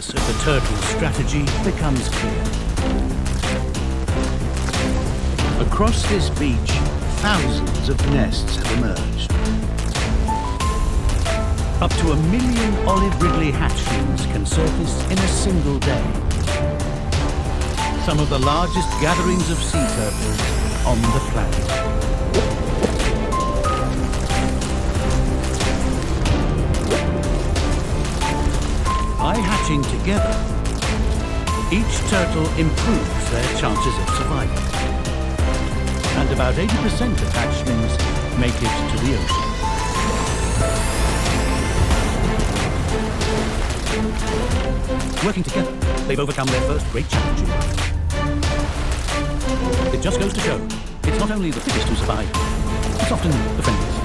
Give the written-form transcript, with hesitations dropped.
The turtle's strategy becomes clear. Across this beach, thousands of nests have emerged. Up to 1 million olive ridley hatchlings can surface in a single day. Some of the largest gatherings of sea turtles on the planet. By hatching together, each turtle improves their chances of survival. And about 80% of hatchlings make it to the ocean. Working together, they've overcome their first great challenge in life. It just goes to show, it's not only the fittest who survive, it's often the friendliest.